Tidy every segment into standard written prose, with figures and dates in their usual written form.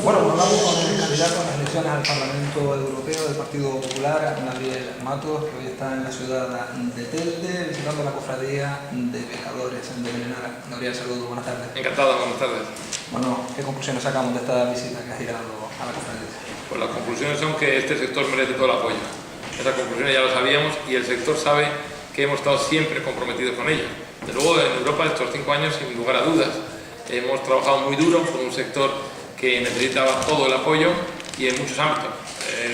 Bueno, hablamos con el candidato a las elecciones al Parlamento Europeo del Partido Popular, Gabriel Matos, que hoy está en la ciudad de Telde, visitando la cofradía de pescadores de Melenara. Gabriel, saludos, buenas tardes. Encantado, buenas tardes. Bueno, ¿qué conclusiones sacamos de esta visita que has ido a la cofradía? Pues las conclusiones son que este sector merece todo el apoyo. Esas conclusiones ya lo sabíamos y el sector sabe que hemos estado siempre comprometidos con ello. Desde luego, en Europa, estos 5 años, sin lugar a dudas, hemos trabajado muy duro con un sector que necesitaba todo el apoyo y en muchos ámbitos.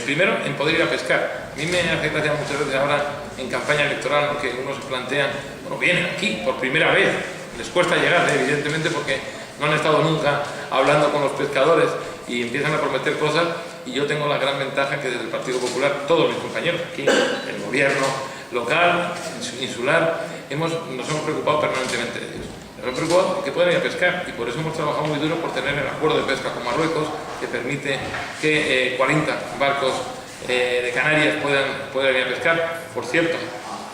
Primero, en poder ir a pescar. A mí me hace gracia muchas veces ahora en campaña electoral porque uno se plantean, bueno, vienen aquí por primera vez, les cuesta llegar, evidentemente, porque no han estado nunca hablando con los pescadores y empiezan a prometer cosas, y yo tengo la gran ventaja que desde el Partido Popular, todos mis compañeros aquí, el gobierno local, insular, nos hemos preocupado permanentemente de ellos. Nos hemos preocupado que puedan ir a pescar y por eso hemos trabajado muy duro por tener el acuerdo de pesca con Marruecos, que permite que 40 barcos de Canarias puedan ir a pescar. Por cierto,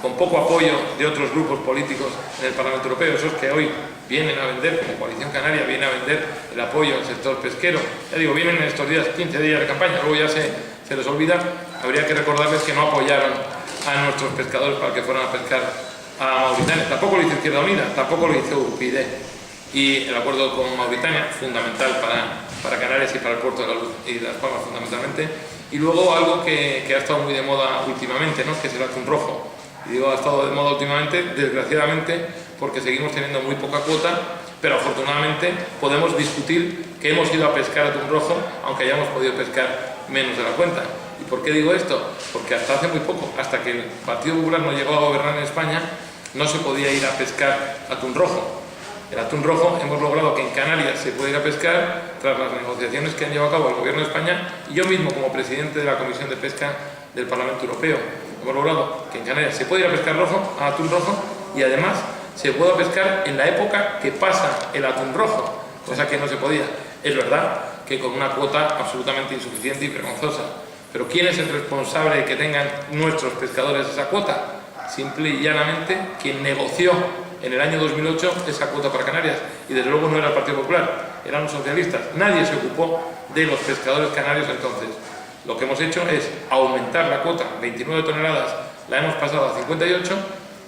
con poco apoyo de otros grupos políticos en el Parlamento Europeo, esos que hoy vienen a vender, como Coalición Canaria, viene a vender el apoyo al sector pesquero. Ya digo, vienen en estos días, 15 días de campaña, luego ya se les olvida. Habría que recordarles que no apoyaron a nuestros pescadores para que fueran a pescar a Mauritania. Tampoco lo hizo Izquierda Unida, tampoco lo hizo UPyD. Y el acuerdo con Mauritania, fundamental para Canarias y para el puerto de la Luz y Las Palmas, fundamentalmente. Y luego algo que ha estado muy de moda últimamente, ¿no?, que es el atún rojo. Y digo, ha estado de moda últimamente, desgraciadamente, porque seguimos teniendo muy poca cuota, pero afortunadamente podemos discutir que hemos ido a pescar atún rojo, aunque hayamos podido pescar menos de la cuenta. ¿Y por qué digo esto? Porque hasta hace muy poco, hasta que el Partido Popular no llegó a gobernar en España, no se podía ir a pescar atún rojo. El atún rojo hemos logrado que en Canarias se pueda ir a pescar tras las negociaciones que han llevado a cabo el Gobierno de España y yo mismo como presidente de la Comisión de Pesca del Parlamento Europeo. Hemos logrado que en Canarias se pueda ir a pescar atún rojo y además se pueda pescar en la época que pasa el atún rojo, cosa que no se podía. Es verdad que con una cuota absolutamente insuficiente y vergonzosa. Pero ¿quién es el responsable de que tengan nuestros pescadores esa cuota? Simple y llanamente quien negoció en el año 2008 esa cuota para Canarias. Y desde luego no era el Partido Popular, eran los socialistas. Nadie se ocupó de los pescadores canarios entonces. Lo que hemos hecho es aumentar la cuota, 29 toneladas, la hemos pasado a 58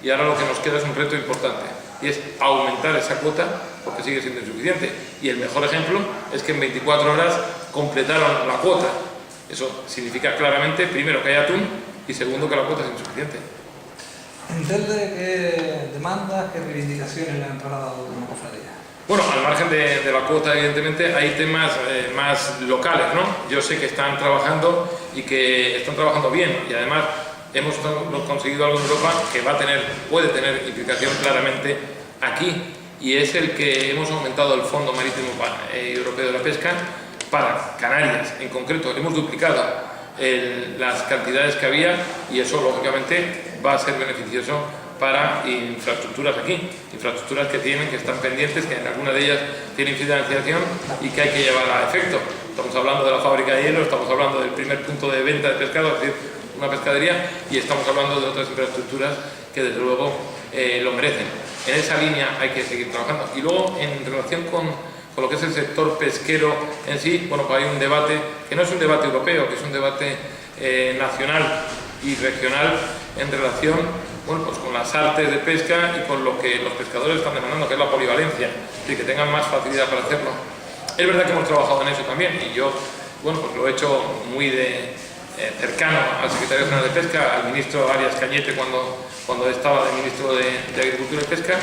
y ahora lo que nos queda es un reto importante y es aumentar esa cuota porque sigue siendo insuficiente. Y el mejor ejemplo es que en 24 horas completaron la cuota. Eso significa claramente, primero, que hay atún y segundo, que la cuota es insuficiente. ¿Entiende qué demandas, qué reivindicaciones le han trasladado de una cofradía? Bueno, al margen de la cuota, evidentemente, hay temas más locales, ¿no? Yo sé que están trabajando y que están trabajando bien y además hemos conseguido algo en Europa que puede tener implicación claramente aquí y es el que hemos aumentado el Fondo Marítimo Europeo de la Pesca para Canarias. En concreto, hemos duplicado las cantidades que había y eso, lógicamente, va a ser beneficioso para infraestructuras aquí, infraestructuras que están pendientes, que en alguna de ellas tienen financiación y que hay que llevar a efecto. Estamos hablando de la fábrica de hielo, estamos hablando del primer punto de venta de pescado, es decir, una pescadería, y estamos hablando de otras infraestructuras que desde luego lo merecen. En esa línea hay que seguir trabajando. Y luego, en relación con lo que es el sector pesquero en sí, bueno, pues hay un debate que no es un debate europeo, que es un debate nacional y regional en relación, bueno, pues con las artes de pesca y con lo que los pescadores están demandando, que es la polivalencia, y que tengan más facilidad para hacerlo. Es verdad que hemos trabajado en eso también y yo, bueno, pues lo he hecho muy cercano al Secretario General de Pesca, al ministro Arias Cañete cuando estaba de ministro de Agricultura y Pesca,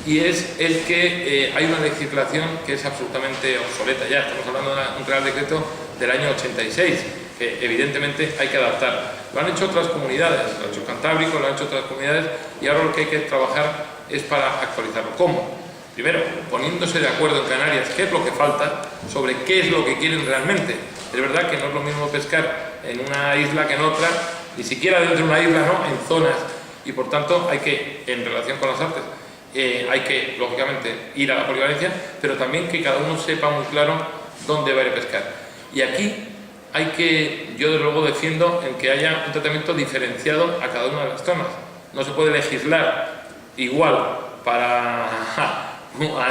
y es el que hay una legislación que es absolutamente obsoleta ya. Estamos hablando de un Real Decreto del año 86, que evidentemente hay que adaptar. Lo han hecho otras comunidades, lo ha hecho Cantábrico, lo han hecho otras comunidades, y ahora lo que hay que trabajar es para actualizarlo. ¿Cómo? Primero, poniéndose de acuerdo en Canarias qué es lo que falta, sobre qué es lo que quieren realmente. Es verdad que no es lo mismo pescar en una isla que en otra, ni siquiera dentro de una isla, ¿no?, en zonas, y por tanto hay que, en relación con las artes, hay que, lógicamente, ir a la polivalencia, pero también que cada uno sepa muy claro dónde va a ir a pescar. Y aquí yo desde luego defiendo en que haya un tratamiento diferenciado a cada una de las zonas. No se puede legislar igual para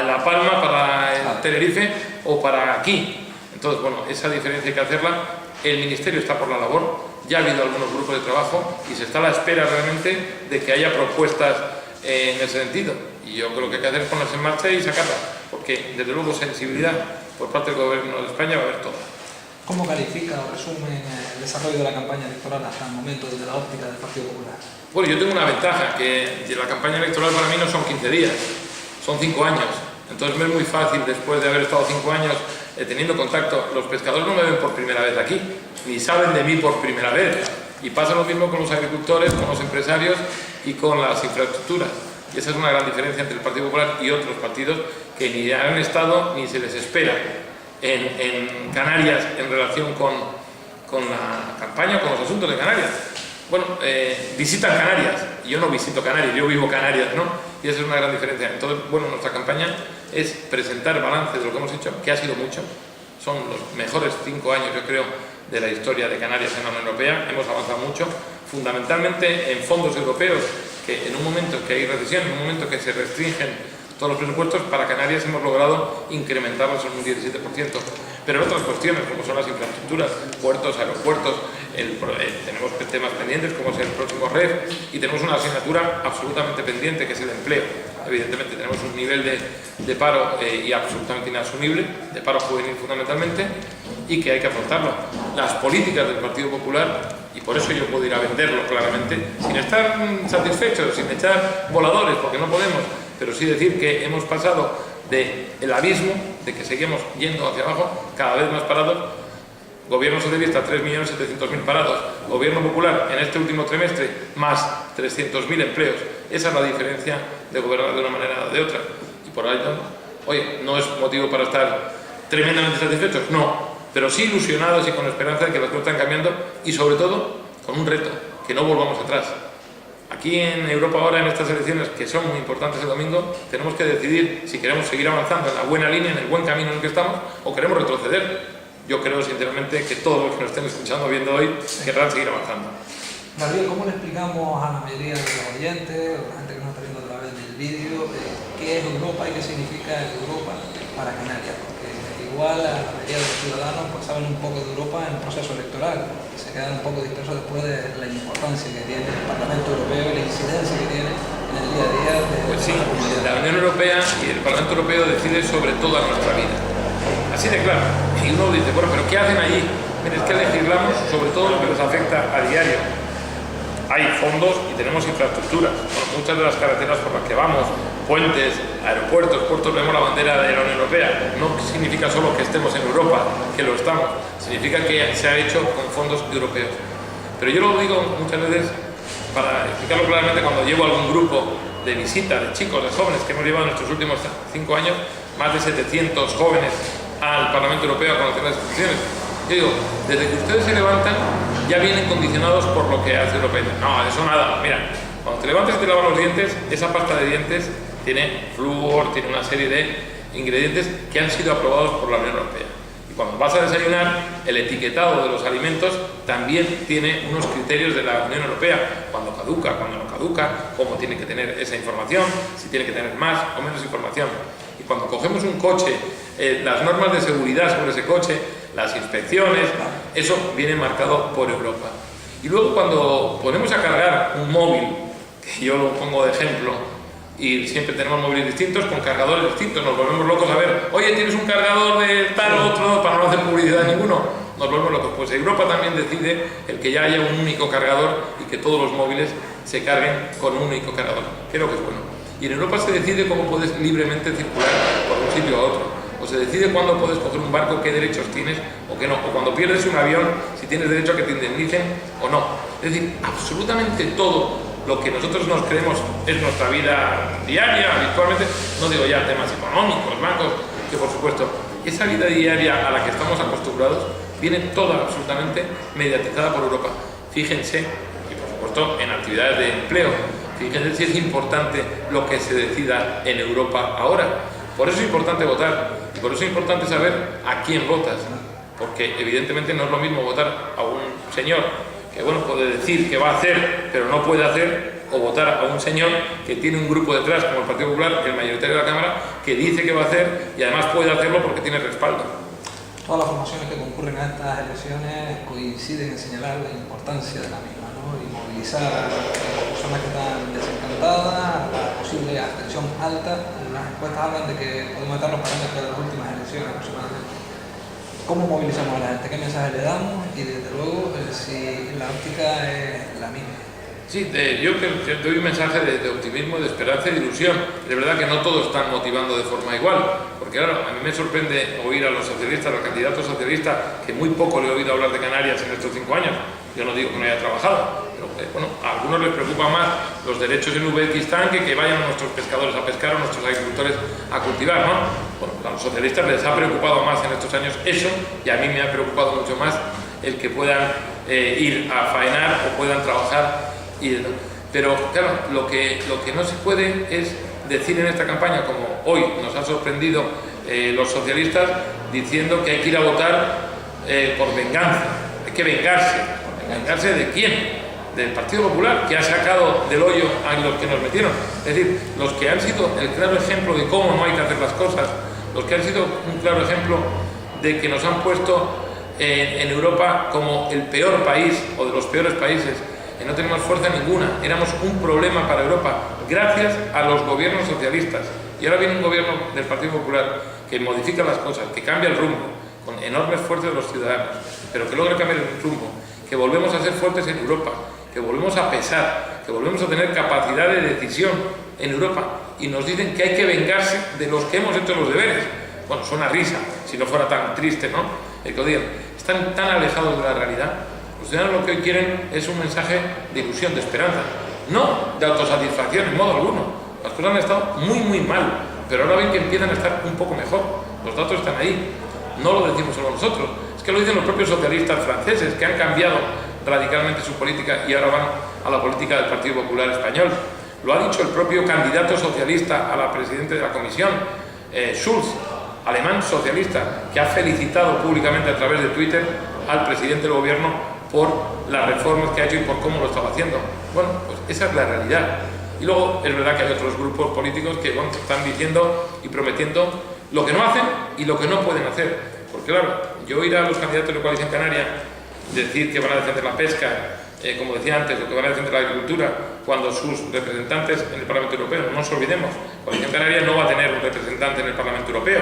La Palma, para el Tenerife o para aquí. Entonces, bueno, esa diferencia hay que hacerla. El Ministerio está por la labor, ya ha habido algunos grupos de trabajo y se está a la espera realmente de que haya propuestas en ese sentido. Y yo creo que hay que hacer es ponerse en marcha y sacarla, porque desde luego sensibilidad por parte del Gobierno de España va a haber toda. ¿Cómo califica o resume el desarrollo de la campaña electoral hasta el momento desde la óptica del Partido Popular? Bueno, yo tengo una ventaja, que la campaña electoral para mí no son 15 días, son 5 años. Entonces me es muy fácil, después de haber estado 5 años teniendo contacto. Los pescadores no me ven por primera vez aquí, ni saben de mí por primera vez. Y pasa lo mismo con los agricultores, con los empresarios y con las infraestructuras. Y esa es una gran diferencia entre el Partido Popular y otros partidos que ni han estado ni se les espera en Canarias en relación con la campaña, con los asuntos de Canarias. Bueno, visitan Canarias, y yo no visito Canarias, yo vivo Canarias, ¿no? Y esa es una gran diferencia. Entonces, bueno, nuestra campaña es presentar balances de lo que hemos hecho, que ha sido mucho. Son los mejores 5 años, yo creo, de la historia de Canarias en la Unión Europea. Hemos avanzado mucho, fundamentalmente en fondos europeos, que en un momento que hay recesión, en un momento que se restringen todos los presupuestos, para Canarias hemos logrado incrementarlos en un 17%. Pero en otras cuestiones, como son las infraestructuras, puertos, aeropuertos, tenemos temas pendientes como es el próximo REF, y tenemos una asignatura absolutamente pendiente que es el empleo. Evidentemente tenemos un nivel de paro y absolutamente inasumible, de paro juvenil fundamentalmente, y que hay que afrontarlo. Las políticas del Partido Popular, y por eso yo puedo ir a venderlo claramente, sin estar satisfechos, sin echar voladores, porque no podemos, pero sí decir que hemos pasado del abismo, de que seguimos yendo hacia abajo, cada vez más parados. Gobierno socialista, 3.700.000 parados. Gobierno Popular, en este último trimestre, más 300.000 empleos. Esa es la diferencia de gobernar de una manera o de otra. Y por ahí, oye, ¿no es motivo para estar tremendamente satisfechos? No, pero sí ilusionados y con esperanza de que las cosas están cambiando, y sobre todo con un reto, que no volvamos atrás. Aquí en Europa ahora, en estas elecciones que son muy importantes el domingo, tenemos que decidir si queremos seguir avanzando en la buena línea, en el buen camino en el que estamos, o queremos retroceder. Yo creo sinceramente que todos los que nos estén escuchando o viendo hoy querrán seguir avanzando. Gabriel, ¿cómo le explicamos a la mayoría de los oyentes, o la gente que nos está viendo a través del vídeo, qué es Europa y qué significa Europa para Canarias? Porque igual a la mayoría de los ciudadanos pues saben un poco de Europa en el proceso electoral, y se quedan un poco dispersos después de la importancia que tiene el Parlamento Europeo y la incidencia que tiene en el día a día de pues sí, la Unión Europea y el Parlamento Europeo decide sobre toda nuestra vida. Así de claro. Y uno dice, bueno, ¿pero qué hacen allí? Mira, es que legislamos sobre todo lo que nos afecta a diario. Hay fondos y tenemos infraestructuras. Bueno, muchas de las carreteras por las que vamos, puentes, aeropuertos, puertos, vemos la bandera de la Unión Europea. No significa solo que estemos en Europa, que lo estamos. Significa que se ha hecho con fondos europeos. Pero yo lo digo muchas veces para explicarlo claramente cuando llevo a algún grupo de visita de chicos, de jóvenes que hemos llevado en estos últimos 5 años, más de 700 jóvenes al Parlamento Europeo a conocer las instituciones. Yo digo, desde que ustedes se levantan ya vienen condicionados por lo que hace Europa. No, eso nada. Mira, cuando te levantas y te lavas los dientes, esa pasta de dientes tiene flúor, tiene una serie de ingredientes que han sido aprobados por la Unión Europea. Y cuando vas a desayunar, el etiquetado de los alimentos también tiene unos criterios de la Unión Europea. Cuando caduca, cuando no caduca, cómo tiene que tener esa información, si tiene que tener más o menos información. Y cuando cogemos un coche, las normas de seguridad sobre ese coche, las inspecciones, eso viene marcado por Europa. Y luego cuando ponemos a cargar un móvil, que yo lo pongo de ejemplo, y siempre tenemos móviles distintos, con cargadores distintos, nos volvemos locos a ver, oye, ¿tienes un cargador de tal o otro? Para no hacer publicidad a ninguno, nos volvemos locos. Pues Europa también decide el que ya haya un único cargador y que todos los móviles se carguen con un único cargador. Creo que es bueno. Y en Europa se decide cómo puedes libremente circular por un sitio a otro. O se decide cuándo puedes coger un barco, qué derechos tienes o qué no. O cuando pierdes un avión, si tienes derecho a que te indemnicen o no. Es decir, absolutamente todo lo que nosotros nos creemos es nuestra vida diaria, habitualmente, no digo ya temas económicos, bancos, que por supuesto, esa vida diaria a la que estamos acostumbrados viene toda absolutamente mediatizada por Europa. Fíjense, y por supuesto en actividades de empleo, fíjense si es importante lo que se decida en Europa ahora. Por eso es importante votar y por eso es importante saber a quién votas, porque evidentemente no es lo mismo votar a un señor que bueno, puede decir que va a hacer, pero no puede hacer, o votar a un señor que tiene un grupo detrás, como el Partido Popular, el mayoritario de la Cámara, que dice que va a hacer y además puede hacerlo porque tiene respaldo. Todas las formaciones que concurren a estas elecciones coinciden en señalar la importancia de la misma, ¿no? Y movilizar a las personas que están desencantadas, a posible abstención alta. Las encuestas hablan de que podemos estar los parámetros de las últimas elecciones aproximadamente. ¿Cómo movilizamos a la gente? ¿Qué mensaje le damos? Y desde luego, si la óptica es la misma. Sí, yo doy un mensaje de optimismo, de esperanza y de ilusión. De verdad que no todos están motivando de forma igual, porque claro, a mí me sorprende oír a los socialistas, a los candidatos socialistas, que muy poco le he oído hablar de Canarias en estos 5 años. Yo no digo que no haya trabajado, pero bueno, a algunos les preocupa más los derechos en Uzbekistán que vayan nuestros pescadores a pescar o nuestros agricultores a cultivar, ¿no? Bueno, a los socialistas les ha preocupado más en estos años eso, y a mí me ha preocupado mucho más el que puedan ir a faenar o puedan trabajar. Pero claro, lo que no se puede es decir en esta campaña, como hoy nos ha sorprendido los socialistas, diciendo que hay que ir a votar por venganza, hay que vengarse. ¿Vengarse de quién? Del Partido Popular, que ha sacado del hoyo a los que nos metieron. Es decir, los que han sido el claro ejemplo de cómo no hay que hacer las cosas, los que han sido un claro ejemplo de que nos han puesto en Europa como el peor país o de los peores países. No tenemos fuerza ninguna, éramos un problema para Europa gracias a los gobiernos socialistas. Y ahora viene un gobierno del Partido Popular que modifica las cosas, que cambia el rumbo, con enorme esfuerzo de los ciudadanos, pero que logra cambiar el rumbo, que volvemos a ser fuertes en Europa, que volvemos a pesar, que volvemos a tener capacidad de decisión en Europa, y nos dicen que hay que vengarse de los que hemos hecho los deberes. Bueno, suena risa, si no fuera tan triste, ¿no? El que digan, están tan alejados de la realidad. Los ciudadanos lo que hoy quieren es un mensaje de ilusión, de esperanza, no de autosatisfacción en modo alguno. Las cosas han estado muy, muy mal, pero ahora ven que empiezan a estar un poco mejor. Los datos están ahí, no lo decimos solo nosotros, es que lo dicen los propios socialistas franceses, que han cambiado radicalmente su política y ahora van a la política del Partido Popular Español. Lo ha dicho el propio candidato socialista a la presidenta de la Comisión, Schulz, alemán socialista, que ha felicitado públicamente a través de Twitter al presidente del gobierno por las reformas que ha hecho y por cómo lo estaba haciendo. Bueno, pues esa es la realidad. Y luego es verdad que hay otros grupos políticos que están diciendo y prometiendo lo que no hacen y lo que no pueden hacer. Porque claro, yo oír a los candidatos de Coalición Canaria decir que van a defender la pesca, como decía antes, o que van a defender la agricultura, cuando sus representantes en el Parlamento Europeo, no nos olvidemos, Coalición Canaria no va a tener un representante en el Parlamento Europeo.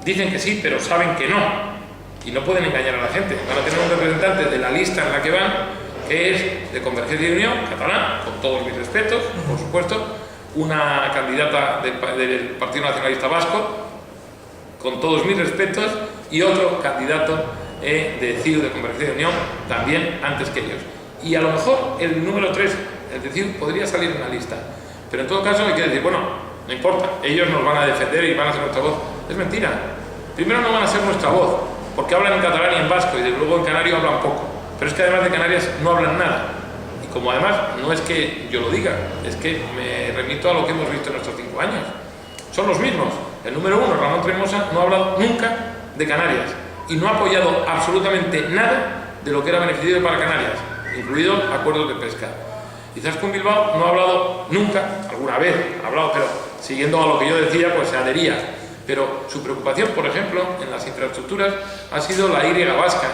Dicen que sí, pero saben que no. Y no pueden engañar a la gente. Van a tener un representante de la lista en la que van, que es de Convergencia y Unión, catalán, con todos mis respetos, por supuesto, una candidata del Partido Nacionalista Vasco, con todos mis respetos, y otro candidato de CiU, de Convergencia y Unión, también antes que ellos. Y a lo mejor el número 3, el de CiU, podría salir en la lista. Pero en todo caso hay que decir, bueno, no importa, ellos nos van a defender y van a ser nuestra voz. Es mentira. Primero no van a ser nuestra voz, porque hablan en catalán y en vasco, y desde luego en canario hablan poco. Pero es que además de Canarias no hablan nada. Y como además no es que yo lo diga, es que me remito a lo que hemos visto en estos 5 años. Son los mismos. El número 1, Ramón Tremosa, no ha hablado nunca de Canarias y no ha apoyado absolutamente nada de lo que era beneficioso para Canarias, incluidos acuerdos de pesca. Izaskun Bilbao no ha hablado nunca, alguna vez ha hablado, pero siguiendo a lo que yo decía, pues se adhería. Pero su preocupación, por ejemplo, en las infraestructuras ha sido la Y vasca,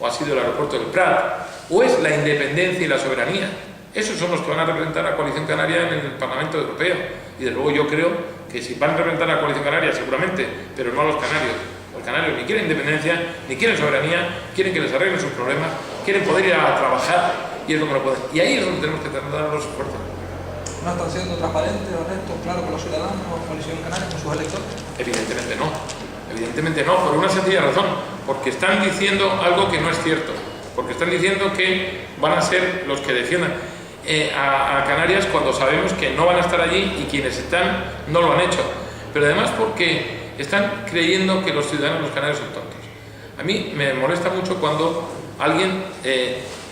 o ha sido el aeropuerto del Prat, o es la independencia y la soberanía. Esos son los que van a representar a Coalición Canaria en el Parlamento Europeo. Y de luego yo creo que si van a representar a Coalición Canaria, seguramente, pero no a los canarios. Los canarios ni quieren independencia, ni quieren soberanía, quieren que les arreglen sus problemas, quieren poder ir a trabajar, y es lo que no pueden. Y ahí es donde tenemos que trasladar los esfuerzos. ¿No están siendo transparentes, honestos, claros con los ciudadanos, con Coalición Canaria, con sus electores? Evidentemente no. Evidentemente no, por una sencilla razón. Porque están diciendo algo que no es cierto. Porque están diciendo que van a ser los que defiendan a Canarias cuando sabemos que no van a estar allí y quienes están no lo han hecho. Pero además porque están creyendo que los ciudadanos, los canarios, son tontos. A mí me molesta mucho cuando alguien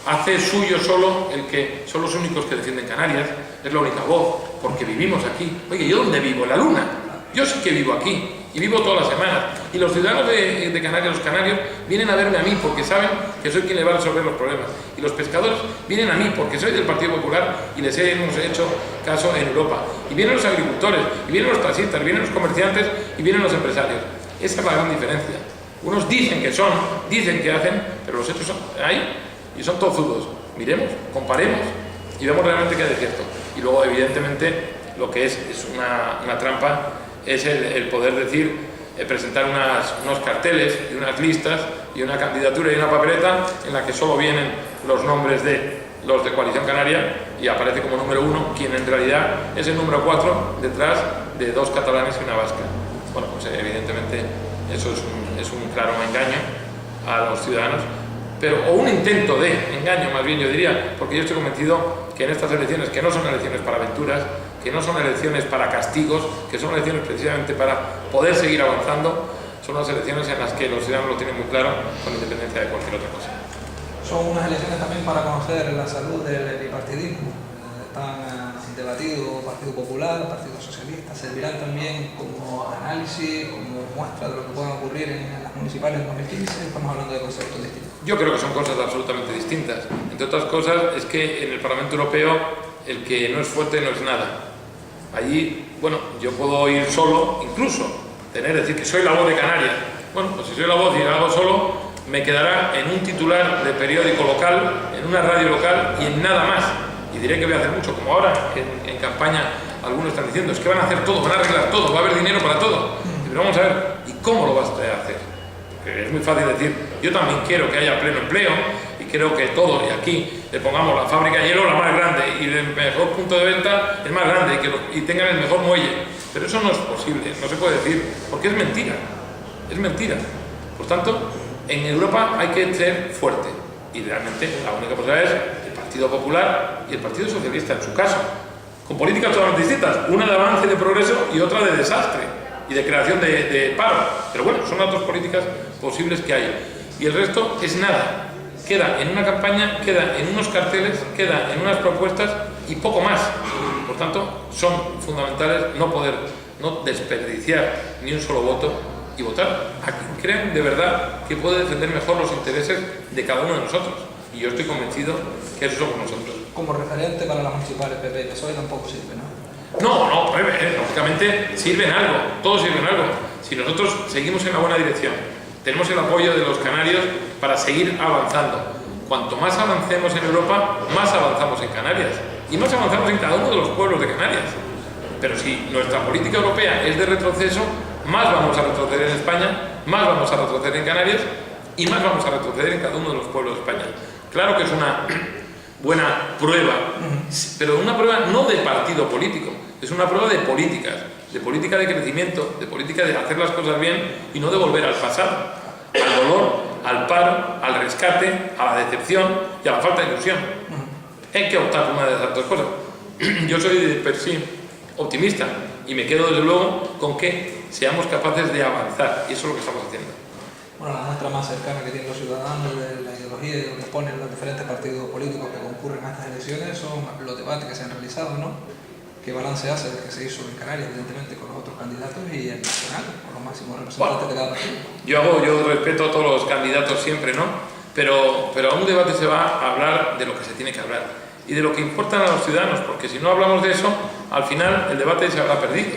hace suyo solo el que son los únicos que defienden Canarias, es la única voz, porque vivimos aquí. Oye, ¿yo dónde vivo? En la luna. Yo sí que vivo aquí y vivo todas las semanas. Y los ciudadanos de Canarias, los canarios, vienen a verme a mí porque saben que soy quien les va a resolver los problemas. Y los pescadores vienen a mí porque soy del Partido Popular y les hemos hecho caso en Europa. Y vienen los agricultores, y vienen los taxistas, vienen los comerciantes y vienen los empresarios. Esa es la gran diferencia. Unos dicen que son, dicen que hacen, pero los hechos son ahí y son tozudos. Miremos, comparemos y vemos realmente qué hay de cierto. Y luego, evidentemente, lo que es una trampa es el poder decir, presentar unos carteles y unas listas y una candidatura y una papeleta en la que solo vienen los nombres de los de Coalición Canaria y aparece como número 1 quien en realidad es el número 4 detrás de 2 catalanes y una vasca. Bueno, pues evidentemente eso es un claro engaño a los ciudadanos, o un intento de engaño más bien yo diría, porque yo estoy convencido que en estas elecciones, que no son elecciones para aventuras, que no son elecciones para castigos, que son elecciones precisamente para poder seguir avanzando, son las elecciones en las que los ciudadanos lo tienen muy claro con independencia de cualquier otra cosa. Son unas elecciones también para conocer la salud del bipartidismo. Están debatidos Partido Popular, Partido Socialista, servirán también como análisis, como muestra de lo que pueda ocurrir en las municipales en 2015. Estamos hablando de conceptos distintos. Yo creo que son cosas absolutamente distintas. Entre otras cosas, es que en el Parlamento Europeo el que no es fuerte no es nada. Allí, bueno, yo puedo ir solo, incluso decir que soy la voz de Canarias. Bueno, pues si soy la voz y la hago solo, me quedará en un titular de periódico local, en una radio local y en nada más. Y diré que voy a hacer mucho, como ahora en campaña algunos están diciendo, es que van a hacer todo, van a arreglar todo, va a haber dinero para todo. Pero vamos a ver, ¿y cómo lo vas a hacer? Porque es muy fácil decir, yo también quiero que haya pleno empleo y quiero que todos, y aquí le pongamos la fábrica de hielo la más grande y el mejor punto de venta el más grande y tengan el mejor muelle. Pero eso no es posible, no se puede decir, porque es mentira, es mentira. Por tanto, en Europa hay que ser fuerte y realmente la única posibilidad es el Partido Popular y el Partido Socialista en su caso, con políticas totalmente distintas, una de avance y de progreso y otra de desastre y de creación de paro. Pero bueno, son las dos políticas posibles que hay. Y el resto es nada. Queda en una campaña, queda en unos carteles, queda en unas propuestas y poco más. Por tanto, son fundamentales no desperdiciar ni un solo voto y votar a quien crean de verdad que puede defender mejor los intereses de cada uno de nosotros. Y yo estoy convencido que eso somos nosotros. Como referente para las municipales PP y PSOE tampoco sirve, ¿no? No, lógicamente sirven algo, todos sirven algo. Si nosotros seguimos en la buena dirección, tenemos el apoyo de los canarios para seguir avanzando. Cuanto más avancemos en Europa, más avanzamos en Canarias y más avanzamos en cada uno de los pueblos de Canarias. Pero si nuestra política europea es de retroceso, más vamos a retroceder en España, más vamos a retroceder en Canarias y más vamos a retroceder en cada uno de los pueblos de España. Claro que es una buena prueba, pero una prueba no de partido político, es una prueba de política de crecimiento, de política de hacer las cosas bien y no de volver al pasado, al dolor, al paro, al rescate, a la decepción y a la falta de ilusión. Hay que optar por una de esas dos cosas. Yo soy de per sí optimista y me quedo desde luego con que seamos capaces de avanzar y eso es lo que estamos haciendo. Bueno, la muestra más cercana que tienen los ciudadanos de la ideología y de lo que ponen los diferentes partidos políticos que concurren a estas elecciones son los debates que se han realizado, ¿no? ¿Qué balance hace de que se hizo en Canarias, evidentemente, con los otros candidatos y el nacional, con los máximos representantes de cada partido? Yo respeto a todos los candidatos siempre, ¿no? Pero a un debate se va a hablar de lo que se tiene que hablar y de lo que importan a los ciudadanos, porque si no hablamos de eso, al final el debate se habrá perdido.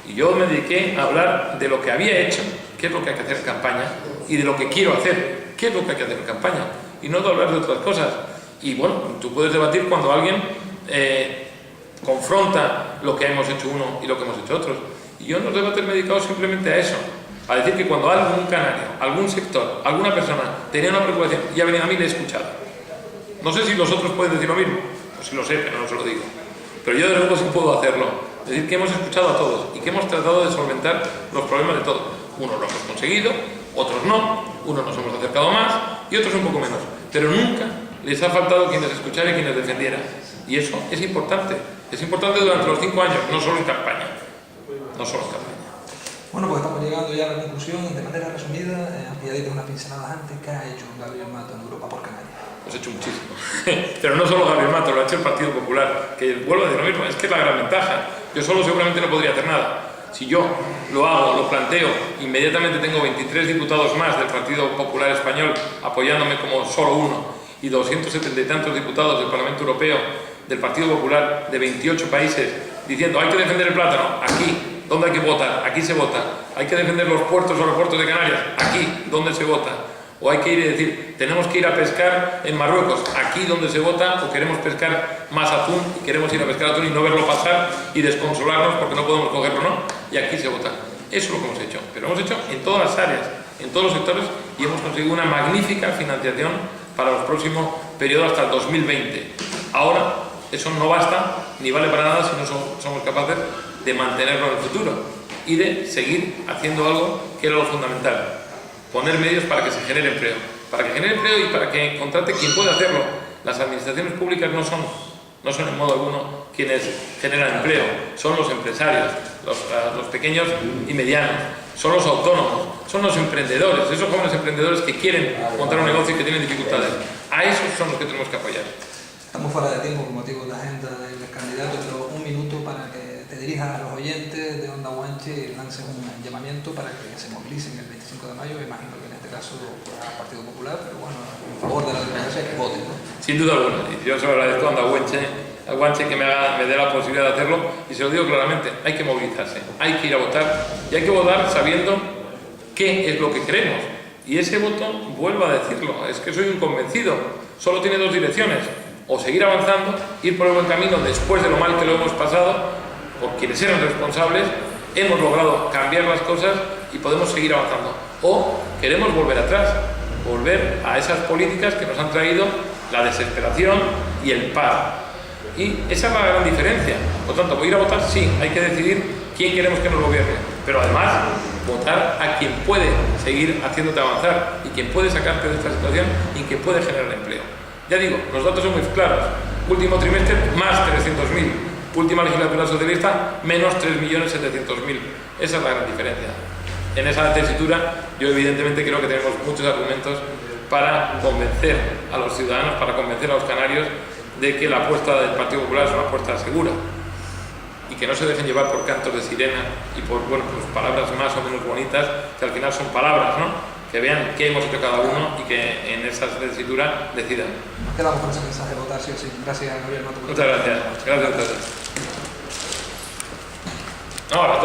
Y yo me dediqué a hablar de lo que había hecho, qué es lo que hay que hacer en campaña, y de lo que quiero hacer, qué es lo que hay que hacer en campaña, y no de hablar de otras cosas. Y bueno, tú puedes debatir cuando alguien confronta lo que hemos hecho uno y lo que hemos hecho otros. Y yo en los debates me he dedicado simplemente a eso, a decir que cuando algún canario, algún sector, alguna persona tenía una preocupación y ha venido a mí, le he escuchado. No sé si los otros pueden decir lo mismo, pues sí lo sé, pero no se lo digo. Pero yo de luego sí puedo hacerlo, es decir, que hemos escuchado a todos y que hemos tratado de solventar los problemas de todos. Unos lo hemos conseguido, otros no, unos nos hemos acercado más y otros un poco menos. Pero nunca les ha faltado quien les escuchara y quien les defendiera. Y eso es importante. Es importante durante los 5 años, no solo en campaña. No solo en campaña. Bueno, pues estamos llegando ya a la conclusión. De manera resumida, ya diste unas pinceladas antes. ¿Qué ha hecho Gabriel Mato en Europa por Canarias? Pues ha hecho muchísimo. Pero no solo Gabriel Mato, lo ha hecho el Partido Popular. Que vuelvo a decir lo mismo, es que es la gran ventaja. Yo solo seguramente no podría hacer nada. Si yo lo hago, lo planteo, inmediatamente tengo 23 diputados más del Partido Popular Español apoyándome como solo uno y 270 y tantos diputados del Parlamento Europeo del Partido Popular de 28 países diciendo hay que defender el plátano, aquí ¿Dónde hay que votar? Aquí se vota. ¿Hay que defender los puertos o aeropuertos de Canarias? Aquí, ¿dónde se vota? O hay que ir y decir, tenemos que ir a pescar en Marruecos, aquí donde se vota, o queremos pescar más atún y queremos ir a pescar atún y no verlo pasar y desconsolarnos porque no podemos cogerlo, ¿no? Y aquí se vota. Eso es lo que hemos hecho. Pero lo hemos hecho en todas las áreas, en todos los sectores, y hemos conseguido una magnífica financiación para los próximos periodos hasta el 2020. Ahora, eso no basta ni vale para nada si no somos capaces de mantenerlo en el futuro y de seguir haciendo algo que era lo fundamental. Poner medios para que se genere empleo. Para que genere empleo y para que contrate quien pueda hacerlo. Las administraciones públicas no son en modo alguno quienes generan empleo. Son los empresarios, los pequeños y medianos. Son los autónomos, son los emprendedores, esos jóvenes emprendedores que quieren montar un negocio y que tienen dificultades. A esos son los que tenemos que apoyar. Estamos fuera de tiempo por motivo de la agenda del candidato, pero un minuto para que te dirijas a los oyentes de Onda Guanche y lances un llamamiento para que se movilicen el 25 de mayo, imagino que en este caso al Partido Popular, pero bueno, en favor de la democracia, que voten, ¿no? Sin duda alguna, y yo se lo agradezco a Onda Guanche que me dé la posibilidad de hacerlo, y se lo digo claramente, hay que movilizarse, hay que ir a votar, y hay que votar sabiendo qué es lo que queremos. Y ese voto, vuelvo a decirlo, es que soy un convencido, solo tiene dos direcciones: o seguir avanzando, ir por el buen camino después de lo mal que lo hemos pasado, por quienes eran responsables, hemos logrado cambiar las cosas y podemos seguir avanzando. O queremos volver atrás, volver a esas políticas que nos han traído la desesperación y el paro. Y esa es la gran diferencia. Por tanto, ¿voy a ir a votar? Sí, hay que decidir quién queremos que nos gobierne. Pero además, votar a quien puede seguir haciéndote avanzar y quien puede sacarte de esta situación y quien puede generar empleo. Ya digo, los datos son muy claros. Último trimestre, más 300.000. Última legislatura socialista, menos 3.700.000. Esa es la gran diferencia. En esa tesitura, yo evidentemente creo que tenemos muchos argumentos para convencer a los ciudadanos, para convencer a los canarios de que la apuesta del Partido Popular es una apuesta segura y que no se dejen llevar por cantos de sirena y por pues palabras más o menos bonitas, que al final son palabras, ¿no? Que vean qué hemos hecho cada uno y que en esa tesitura decidan. Nos quedamos con ese mensaje de votar, sí o sí. Gracias, Gabriel Mato. Muchas gracias. Gracias a ustedes. Ahora.